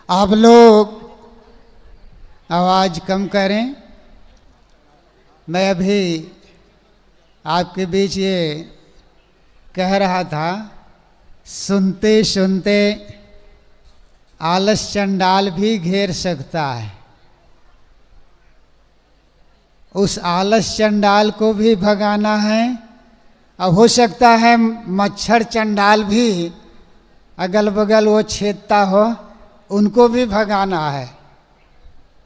आप लोग आवाज़ कम करें। मैं अभी आपके बीच ये कह रहा था, सुनते सुनते आलस चंडाल भी घेर सकता है। उस आलस चंडाल को भी भगाना है। अब हो सकता है मच्छर चंडाल भी अगल बगल वो छेदता हो, उनको भी भगाना है।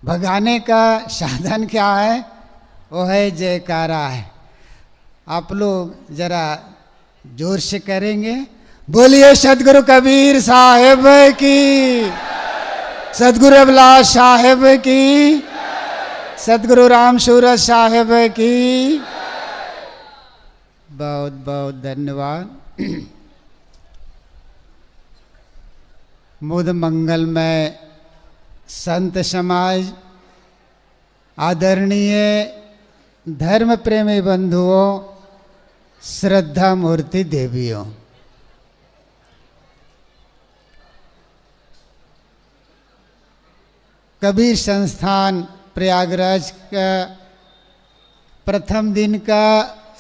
भगाने का साधन क्या है? वो है जयकारा है। आप लोग जरा जोर से करेंगे, बोलिए सदगुरु कबीर साहेब की, सदगुरु अभिलाष साहेब की, सदगुरु राम सूरत साहेब की। बहुत बहुत धन्यवाद। मुद मंगलमय संत समाज, आदरणीय धर्म प्रेमी बंधुओं, श्रद्धा मूर्ति देवियों, कबीर संस्थान प्रयागराज का प्रथम दिन का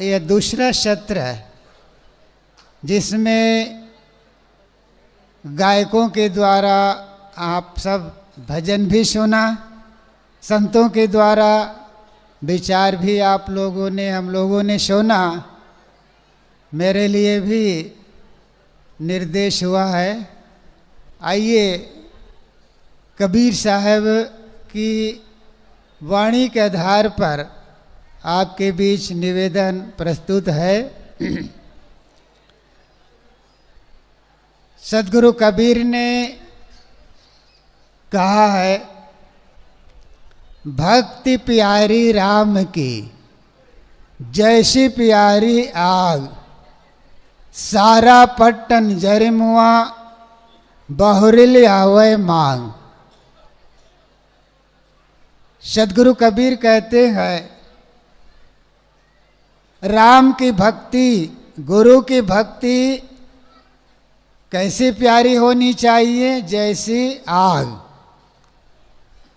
यह दूसरा सत्र है, जिसमें गायकों के द्वारा आप सब भजन भी सुना, संतों के द्वारा विचार भी आप लोगों ने हम लोगों ने सुना। मेरे लिए भी निर्देश हुआ है, आइए कबीर साहब की वाणी के आधार पर आपके बीच निवेदन प्रस्तुत है। सदगुरु कबीर ने कहा है, भक्ति प्यारी राम की जैसी प्यारी आग, सारा पट्टन जरिमुआ बहुरिल आवे मांग। सदगुरु कबीर कहते हैं, राम की भक्ति, गुरु की भक्ति कैसी प्यारी होनी चाहिए? जैसी आग,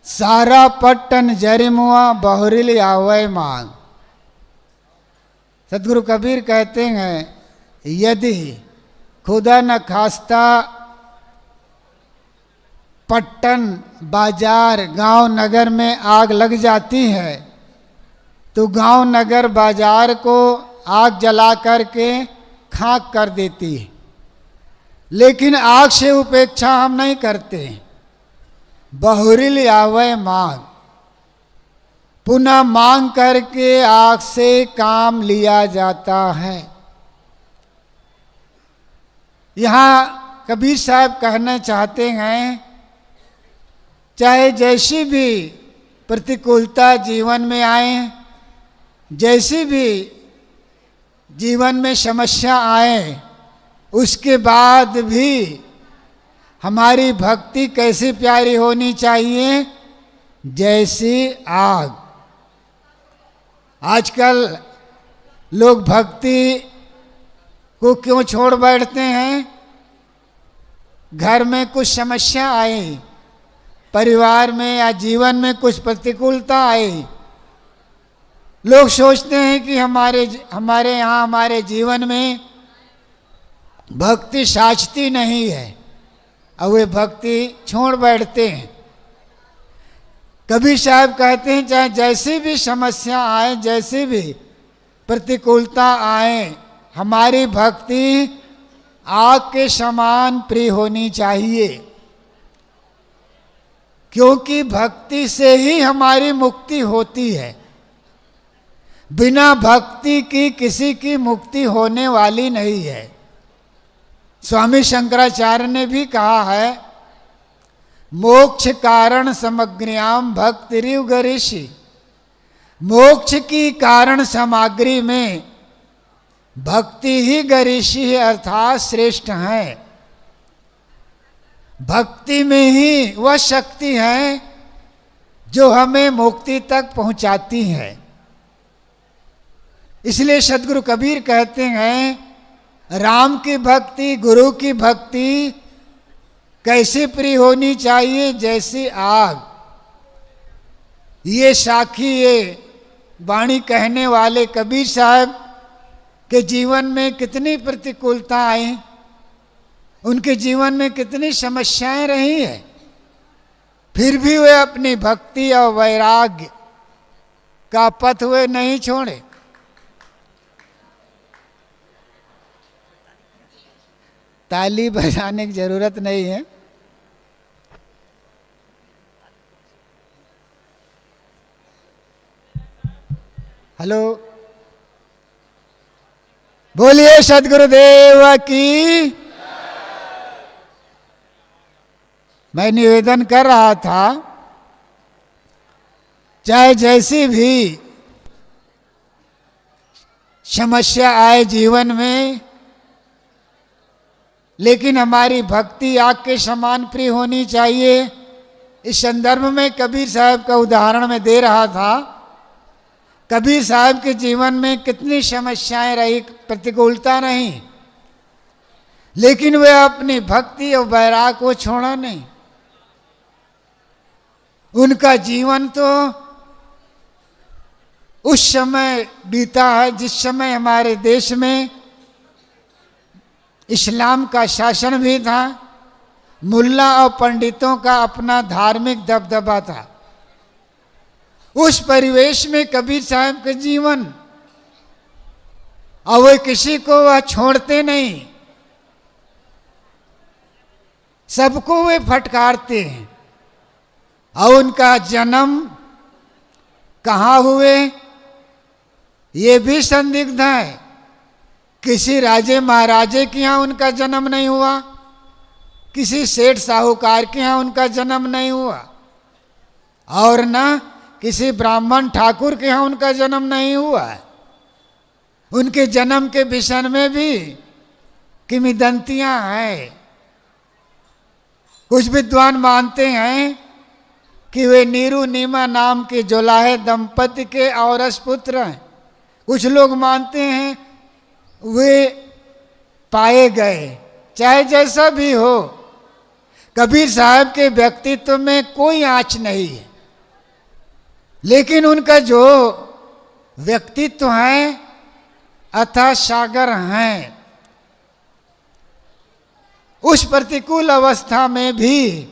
सारा पट्टन जरिमुआ बहुरिल आवे मांग। सदगुरु कबीर कहते हैं, यदि खुदा न खास्ता पट्टन, बाजार, गांव नगर में आग लग जाती है तो गांव नगर बाजार को आग जला करके खाक कर देती है, लेकिन आग से उपेक्षा हम नहीं करते। बहुरिल आवे मांग, पुनः मांग करके आग से काम लिया जाता है। यहाँ कबीर साहब कहना चाहते हैं, चाहे जैसी भी प्रतिकूलता जीवन में आए, जैसी भी जीवन में समस्या आए, उसके बाद भी हमारी भक्ति कैसी प्यारी होनी चाहिए? जैसी आग। आजकल लोग भक्ति को क्यों छोड़ बैठते हैं? घर में कुछ समस्या आई, परिवार में या जीवन में कुछ प्रतिकूलता आई, लोग सोचते हैं कि हमारे यहाँ हमारे जीवन में भक्ति साचती नहीं है, और वे भक्ति छोड़ बैठते हैं। कबीर साहब कहते हैं, चाहे जैसी भी समस्या आए, जैसी भी प्रतिकूलता आए, हमारी भक्ति आग के समान प्रिय होनी चाहिए, क्योंकि भक्ति से ही हमारी मुक्ति होती है। बिना भक्ति की किसी की मुक्ति होने वाली नहीं है। स्वामी शंकराचार्य ने भी कहा है, मोक्ष कारण समग्र्याम भक्तिरिव गरिषि। मोक्ष की कारण सामग्री में भक्ति ही गरिषि है, अर्थात श्रेष्ठ है। भक्ति में ही वह शक्ति है जो हमें मुक्ति तक पहुंचाती है। इसलिए सदगुरु कबीर कहते हैं, राम की भक्ति, गुरु की भक्ति कैसी प्रिय होनी चाहिए? जैसी आग। ये साखी, ये वाणी कहने वाले कबीर साहब के जीवन में कितनी प्रतिकूलता आई, उनके जीवन में कितनी समस्याएं रही है, फिर भी वे अपनी भक्ति और वैराग्य का पथ वे नहीं छोड़े। ताली बजाने की जरूरत नहीं है। हेलो, बोलिए सद्गुरुदेव की। मैं निवेदन कर रहा था, चाहे जैसी भी समस्या आए जीवन में, लेकिन हमारी भक्ति आग के समान प्रिय होनी चाहिए। इस संदर्भ में कबीर साहब का उदाहरण मैं दे रहा था। कबीर साहब के जीवन में कितनी समस्याएं रही, प्रतिकूलता रही, लेकिन वे अपनी भक्ति और वैराग को छोड़ा नहीं। उनका जीवन तो उस समय बीता है जिस समय हमारे देश में इस्लाम का शासन भी था, मुल्ला और पंडितों का अपना धार्मिक दबदबा था। उस परिवेश में कबीर साहब के जीवन, और वे किसी को वह छोड़ते नहीं, सबको वे फटकारते हैं। और उनका जन्म कहाँ हुए ये भी संदिग्ध है। किसी राजे महाराजे के यहाँ उनका जन्म नहीं हुआ, किसी सेठ साहूकार के यहाँ उनका जन्म नहीं हुआ, और न किसी ब्राह्मण ठाकुर के यहाँ उनका जन्म नहीं हुआ। उनके जन्म के विषय में भी किंवदंतियां हैं। कुछ विद्वान मानते हैं कि वे नीरू नीमा नाम के जोलाहे दंपति के औरस पुत्र हैं। कुछ लोग मानते हैं वे पाए गए। चाहे जैसा भी हो, कबीर साहब के व्यक्तित्व में कोई आँच नहीं है, लेकिन उनका जो व्यक्तित्व है अथाह सागर हैं। उस प्रतिकूल अवस्था में भी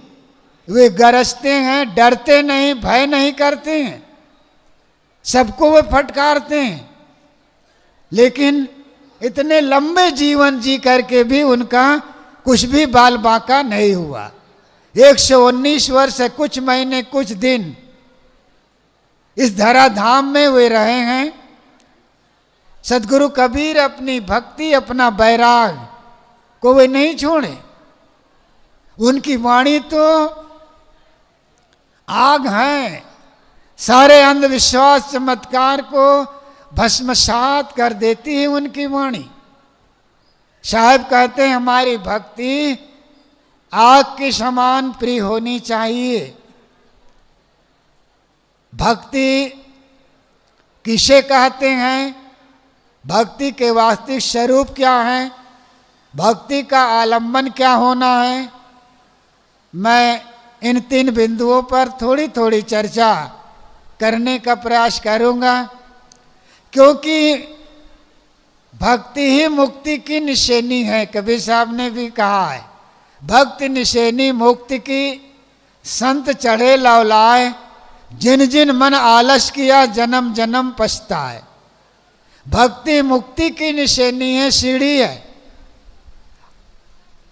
वे गरजते हैं, डरते नहीं, भय नहीं करते हैं, सबको वे फटकारते हैं। लेकिन इतने लंबे जीवन जी करके भी उनका कुछ भी बाल बांका नहीं हुआ। 119 वर्ष कुछ महीने कुछ दिन इस धराधाम में वे रहे हैं। सदगुरु कबीर अपनी भक्ति, अपना वैराग को वे नहीं छोड़े। उनकी वाणी तो आग है, सारे अंधविश्वास चमत्कार को भस्मसात कर देती है उनकी वाणी। साहब कहते हैं हमारी भक्ति आग के समान प्रिय होनी चाहिए। भक्ति किसे कहते हैं? भक्ति के वास्तविक स्वरूप क्या है? भक्ति का आलंबन क्या होना है? मैं इन 3 बिंदुओं पर थोड़ी थोड़ी चर्चा करने का प्रयास करूंगा, क्योंकि भक्ति ही मुक्ति की निशानी है। कबीर साहब ने भी कहा है, भक्ति निशानी मुक्ति की, संत चढ़े लौलाए, जिन जिन मन आलस किया जन्म जन्म पछताए। भक्ति मुक्ति की निशानी है, सीढ़ी है।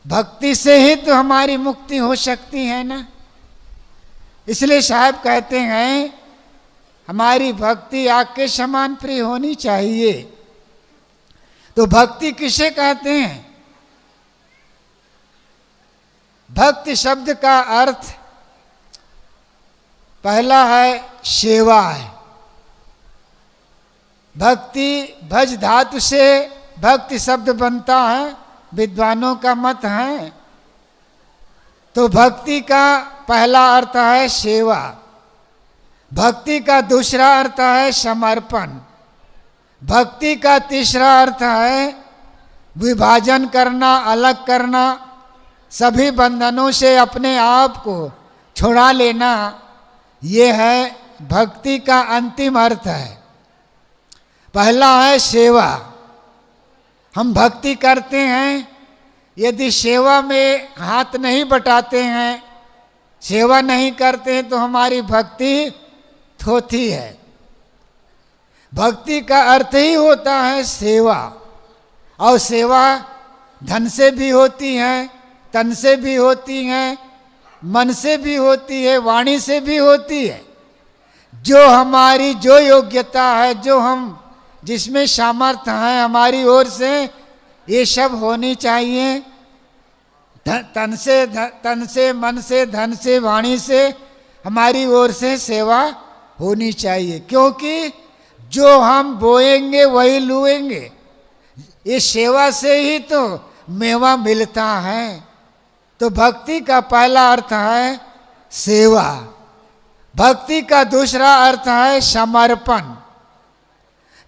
भक्ति से ही तो हमारी मुक्ति हो सकती है ना। इसलिए साहब कहते हैं हमारी भक्ति आग के समान प्रिय होनी चाहिए। तो भक्ति किसे कहते हैं? भक्ति शब्द का अर्थ पहला है सेवा है। भक्ति भज धातु से भक्ति शब्द बनता है, विद्वानों का मत है। तो भक्ति का पहला अर्थ है सेवा, भक्ति का दूसरा अर्थ है समर्पण, भक्ति का तीसरा अर्थ है विभाजन करना, अलग करना, सभी बंधनों से अपने आप को छुड़ा लेना, ये है भक्ति का अंतिम अर्थ है। पहला है सेवा। हम भक्ति करते हैं, यदि सेवा में हाथ नहीं बटाते हैं, सेवा नहीं करते हैं, तो हमारी भक्ति थोथी है। भक्ति का अर्थ ही होता है सेवा, और सेवा धन से भी होती है, तन से भी होती है, मन से भी होती है, वाणी से भी होती है। जो हमारी जो योग्यता है, जो हम जिसमें सामर्थ्य है हमारी ओर से, ये सब होनी चाहिए। तन से, मन से, धन से, वाणी से हमारी ओर से सेवा होनी चाहिए, क्योंकि जो हम बोएंगे वही लुएंगे। ये सेवा से ही तो मेवा मिलता है। तो भक्ति का पहला अर्थ है सेवा। भक्ति का दूसरा अर्थ है समर्पण।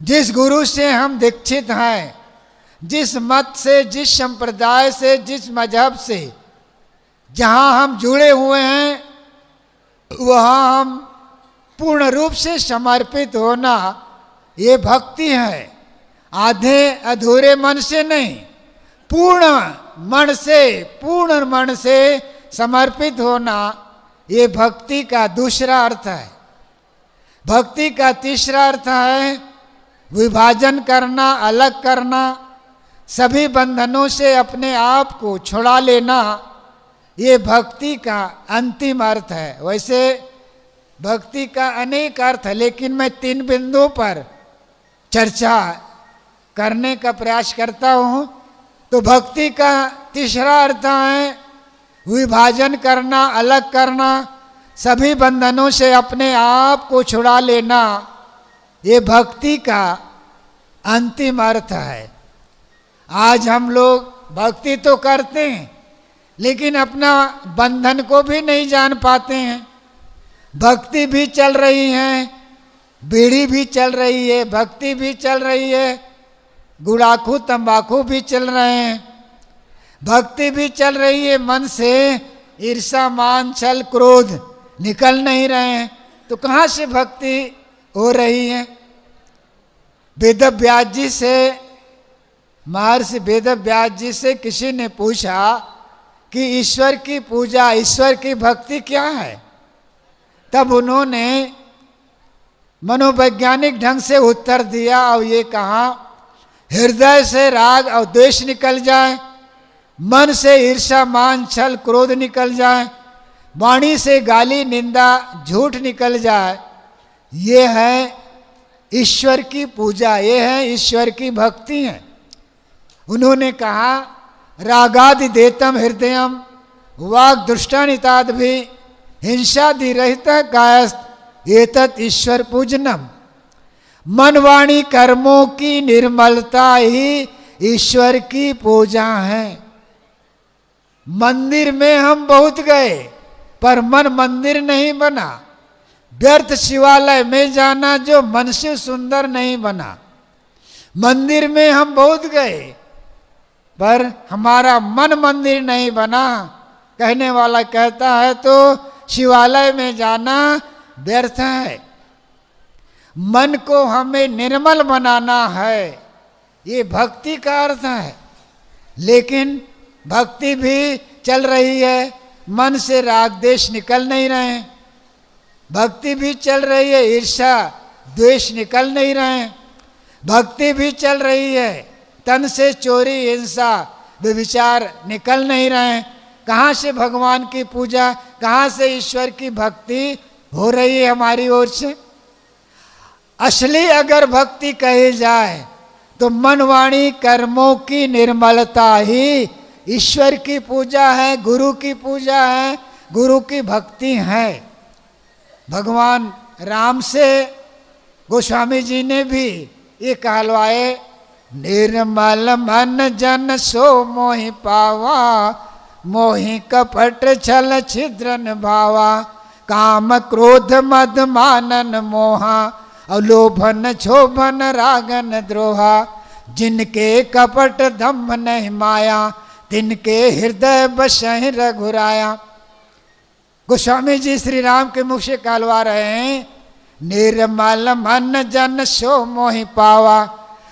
जिस गुरु से हम दीक्षित हैं, जिस मत से, जिस संप्रदाय से, जिस मजहब से जहाँ हम जुड़े हुए हैं, वहाँ हम पूर्ण रूप से समर्पित होना, ये भक्ति है। आधे अधूरे मन से नहीं, पूर्ण मन से समर्पित होना, ये भक्ति का दूसरा अर्थ है। भक्ति का तीसरा अर्थ है विभाजन करना, अलग करना, सभी बंधनों से अपने आप को छुड़ा लेना, ये भक्ति का अंतिम अर्थ है। वैसे भक्ति का अनेक अर्थ है, लेकिन मैं 3 बिंदुओं पर चर्चा करने का प्रयास करता हूँ। तो भक्ति का तीसरा अर्थ है विभाजन करना, अलग करना, सभी बंधनों से अपने आप को छुड़ा लेना, ये भक्ति का अंतिम अर्थ है। आज हम लोग भक्ति तो करते हैं, लेकिन अपना बंधन को भी नहीं जान पाते हैं। भक्ति भी चल रही है, बीड़ी भी चल रही है, भक्ति भी चल रही है, गुड़ाखू तंबाकू भी चल रहे हैं, भक्ति भी चल रही है, मन से ईर्षा, मान, छल, क्रोध निकल नहीं रहे हैं। तो कहाँ से भक्ति हो रही है? वेदव्यास जी से, महर्षि वेदव्यास जी से किसी ने पूछा कि ईश्वर की पूजा, ईश्वर की भक्ति क्या है? तब उन्होंने मनोवैज्ञानिक ढंग से उत्तर दिया और ये कहा, हृदय से राग और द्वेष निकल जाए, मन से ईर्षा, मान, छल, क्रोध निकल जाए, वाणी से गाली, निंदा, झूठ निकल जाए, ये है ईश्वर की पूजा, ये है ईश्वर की भक्ति है। उन्होंने कहा, रागादि देतम हृदयम वाग दुष्टानिताद भी हिंसादि रहित कायस्त एतत् ईश्वर पूजनम। मन, वाणी, कर्मों की निर्मलता ही ईश्वर की पूजा है। मंदिर में हम बहुत गए, पर मन मंदिर नहीं बना। व्यर्थ शिवालय में जाना जो मन से सुंदर नहीं बना। मंदिर में हम बहुत गए, पर हमारा मन मंदिर नहीं बना। कहने वाला कहता है तो शिवालय में जाना व्यर्थ है। मन को हमें निर्मल बनाना है, ये भक्ति का अर्थ है। लेकिन भक्ति भी चल रही है, मन से राग द्वेष निकल नहीं रहे। भक्ति भी चल रही है, ईर्ष्या द्वेष निकल नहीं रहे। भक्ति भी चल रही है, तन से चोरी, हिंसा, व्यभिचार निकल नहीं रहे। कहाँ से भगवान की पूजा, कहाँ से ईश्वर की भक्ति हो रही है हमारी ओर से? असली अगर भक्ति कही जाए तो मन, वाणी, कर्मों की निर्मलता ही ईश्वर की पूजा है, गुरु की पूजा है, गुरु की भक्ति है। भगवान राम से गोस्वामी जी ने भी ये कहलवाए, निर्मल मन जन सो मोहि पावा, मोहि कपट छल छिद्रन भावा, काम क्रोध मद मानन मोहा, अलोभन क्षोभन रागन द्रोहा, जिनके कपट दम्भ नहीं माया, तिनके हृदय बसहि रघुराया। गोस्वामी जी श्री राम के मुख से कहलवा रहे हैं, निर्मल मन जन सो मोहि पावा।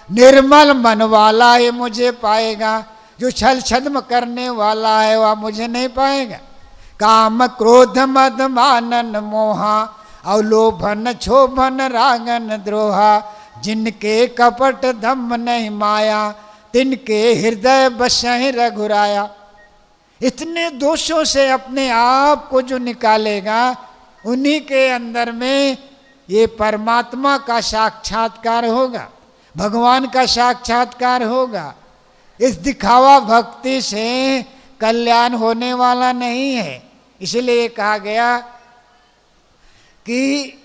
निर्मल मन वाला ही मुझे पाएगा, जो छल छद्म करने वाला है वह मुझे नहीं पाएगा। काम क्रोध मद मानन मोहा, अवलोभन क्षोभन रागन द्रोहा। जिनके कपट धम्म नहीं माया, तिनके हृदय बसहि रघुराया। इतने दोषों से अपने आप को जो निकालेगा, उन्हीं के अंदर में ये परमात्मा का साक्षात्कार होगा, भगवान का साक्षात्कार होगा। इस दिखावा भक्ति से कल्याण होने वाला नहीं है। इसलिए कहा गया कि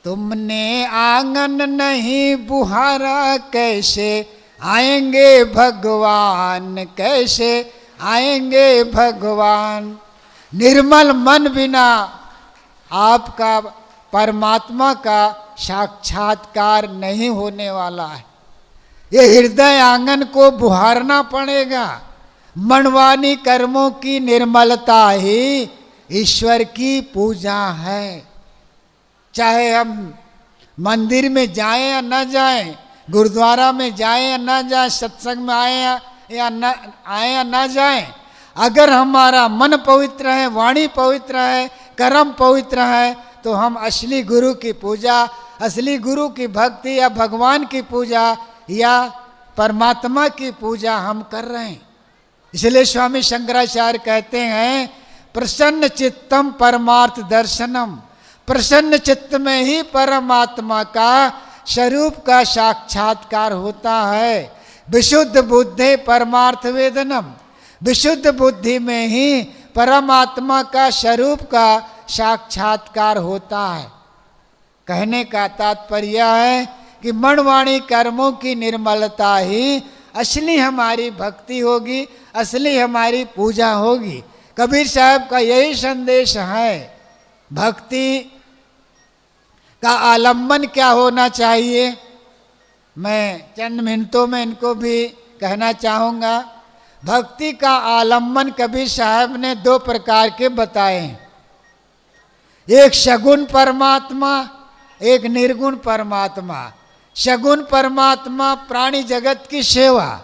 तुमने आंगन नहीं बुहारा, कैसे आएंगे भगवान, कैसे आएंगे भगवान। निर्मल मन बिना आपका परमात्मा का साक्षात्कार नहीं होने वाला है। ये हृदय आंगन को बुहारना पड़ेगा। मनवानी कर्मों की निर्मलता ही ईश्वर की पूजा है। चाहे हम मंदिर में जाएं या न जाएं, गुरुद्वारा में जाएं या न जाएं, सत्संग में आए या न जाएं, अगर हमारा मन पवित्र है, वाणी पवित्र है, कर्म पवित्र है, तो हम असली गुरु की पूजा, असली गुरु की भक्ति या भगवान की पूजा या परमात्मा की पूजा हम कर रहे हैं। इसलिए स्वामी शंकराचार्य कहते हैं, प्रसन्न चित्तम परमार्थ दर्शनम। प्रसन्न चित्त में ही परमात्मा का स्वरूप का साक्षात्कार होता है। विशुद्ध बुद्धि परमार्थ वेदनम। विशुद्ध बुद्धि में ही परमात्मा का स्वरूप का साक्षात्कार होता है। कहने का तात्पर्य है कि मनवाणी कर्मों की निर्मलता ही असली हमारी भक्ति होगी, असली हमारी पूजा होगी। कबीर साहब का यही संदेश है। भक्ति का आलम्बन क्या होना चाहिए, मैं चंद मिनटों में इनको भी कहना चाहूँगा। भक्ति का आलम्बन कबीर साहब ने दो प्रकार के बताए हैं। एक सगुण परमात्मा, एक निर्गुण परमात्मा। सगुण परमात्मा प्राणी जगत की सेवा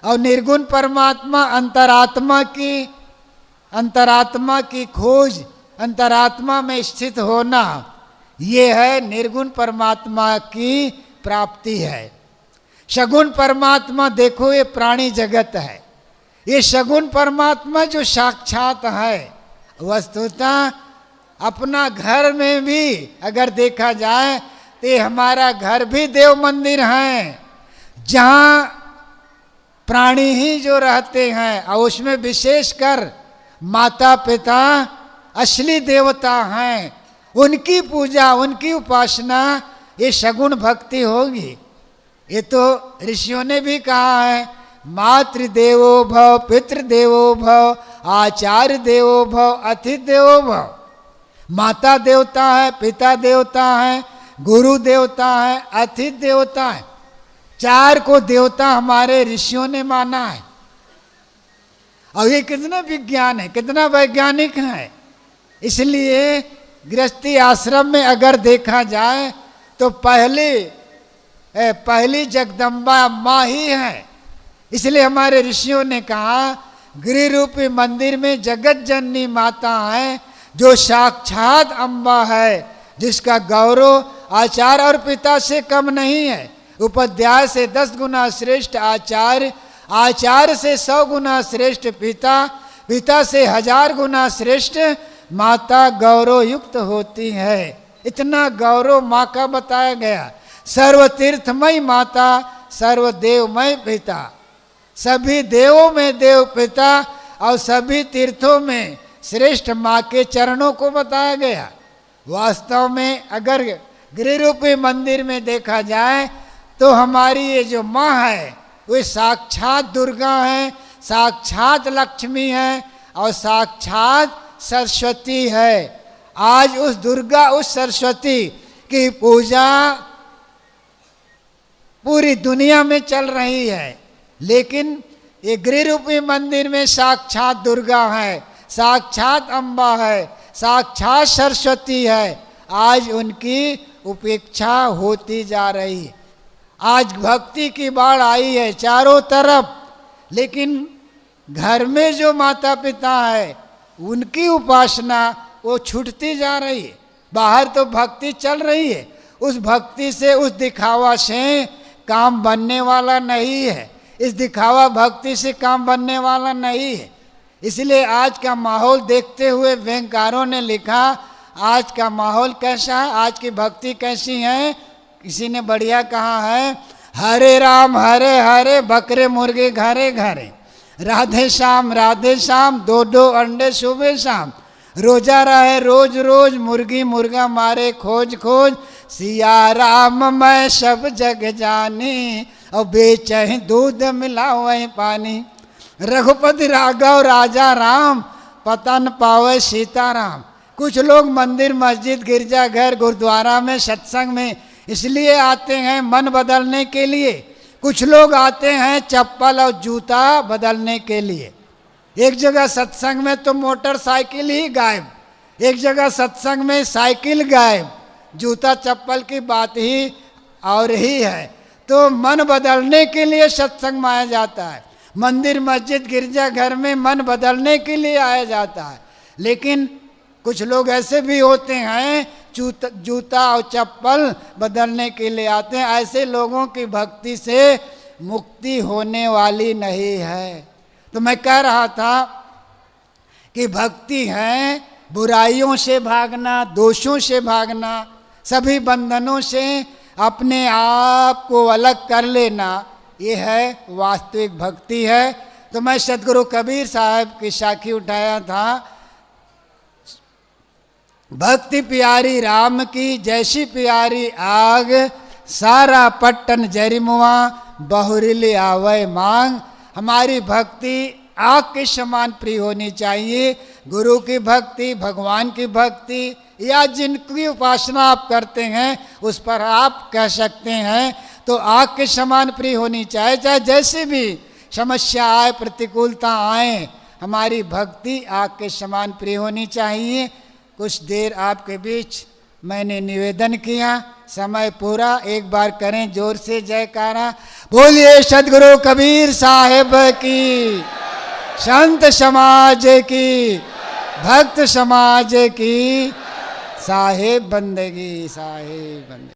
और निर्गुण परमात्मा अंतरात्मा की खोज, अंतरात्मा में स्थित होना, ये है निर्गुण परमात्मा की प्राप्ति है। सगुण परमात्मा देखो ये प्राणी जगत है। ये सगुण परमात्मा जो साक्षात है, वस्तुतः अपना घर में भी अगर देखा जाए तो ये हमारा घर भी देव मंदिर है, जहाँ प्राणी ही जो रहते हैं और उसमें विशेषकर माता पिता असली देवता हैं, उनकी पूजा, उनकी उपासना ये सगुण भक्ति होगी। ये तो ऋषियों ने भी कहा है, मातृदेवो भव, पितृदेवो भव, आचार्य देवो भव, अतिथि देवो भव। माता देवता है, पिता देवता है, गुरु देवता है, अतिथि देवता है। चार को देवता हमारे ऋषियों ने माना है। और ये कितना विज्ञान है, कितना वैज्ञानिक है। इसलिए गृहस्थी आश्रम में अगर देखा जाए तो पहली जगदम्बा माँ ही है। इसलिए हमारे ऋषियों ने कहा, गृह रूपी मंदिर में जगत जननी माता है, जो साक्षात अम्बा है, जिसका गौरव आचार्य और पिता से कम नहीं है। उपाध्याय से 10 गुना श्रेष्ठ आचार्य, आचार्य से 100 गुना श्रेष्ठ पिता, पिता से 1000 गुना श्रेष्ठ माता गौरव युक्त होती है। इतना गौरव माँ का बताया गया। सर्वतीर्थमय माता, सर्वदेवमय पिता। सभी देवों में देव पिता और सभी तीर्थों में श्रेष्ठ माँ के चरणों को बताया गया। वास्तव में अगर गृह रूपी मंदिर में देखा जाए तो हमारी ये जो माँ है वे साक्षात दुर्गा है, साक्षात लक्ष्मी है और साक्षात सरस्वती है। आज उस दुर्गा, उस सरस्वती की पूजा पूरी दुनिया में चल रही है, लेकिन ये गृह रूपी मंदिर में साक्षात दुर्गा है, साक्षात अम्बा है, साक्षात सरस्वती है। आज उनकी उपेक्षा होती जा रही है। आज भक्ति की बाढ़ आई है चारों तरफ, लेकिन घर में जो माता पिता है उनकी उपासना वो छूटती जा रही है। बाहर तो भक्ति चल रही है, उस भक्ति से, उस दिखावा से काम बनने वाला नहीं है। इस दिखावा भक्ति से काम बनने वाला नहीं है। इसलिए आज का माहौल देखते हुए व्यंगकारों ने लिखा, आज का माहौल कैसा है, आज की भक्ति कैसी है। किसी ने बढ़िया कहा है, हरे हरे बकरे मुर्गे घरे घरे, राधे श्याम दो दो अंडे सुबह शाम, रोजा रहे रोज रोज मुर्गी मुर्गा मारे खोज खोज, सिया राम मैं सब जग जानी, और बेचहि दूध मिलावहि पानी, रघुपति राघव राजा राम, पता न पावे सीताराम। कुछ लोग मंदिर मस्जिद गिरजाघर गुरुद्वारा में सत्संग में इसलिए आते हैं मन बदलने के लिए, कुछ लोग आते हैं चप्पल और जूता बदलने के लिए। एक जगह सत्संग में तो मोटरसाइकिल ही गायब, एक जगह सत्संग में साइकिल गायब, जूता चप्पल की बात ही और ही है। तो मन बदलने के लिए सत्संग में आया जाता है, मंदिर मस्जिद गिरजाघर में मन बदलने के लिए आया जाता है। लेकिन कुछ लोग ऐसे भी होते हैं जूता और चप्पल बदलने के लिए आते हैं। ऐसे लोगों की भक्ति से मुक्ति होने वाली नहीं है। तो मैं कह रहा था कि भक्ति है बुराइयों से भागना, दोषों से भागना, सभी बंधनों से अपने आप को अलग कर लेना, ये है वास्तविक भक्ति है। तो मैं सदगुरु कबीर साहब की साखी उठाया था, भक्ति प्यारी राम की जैसी प्यारी आग, सारा पट्टन जरिमुआ बहुरिल आवे मांग। हमारी भक्ति आग के समान प्रिय होनी चाहिए। गुरु की भक्ति, भगवान की भक्ति, या जिनकी उपासना आप करते हैं उस पर आप कह सकते हैं, तो आग के समान प्रिय होनी चाहिए। चाहे जैसे भी समस्या आए, प्रतिकूलता आए, हमारी भक्ति आग के समान प्रिय होनी चाहिए। कुछ देर आपके बीच मैंने निवेदन किया, समय पूरा। एक बार करें जोर से जयकारा, बोलिए सदगुरु कबीर साहेब की, संत समाज की, भक्त समाज की, साहेब बंदगी, साहेब बंदगी।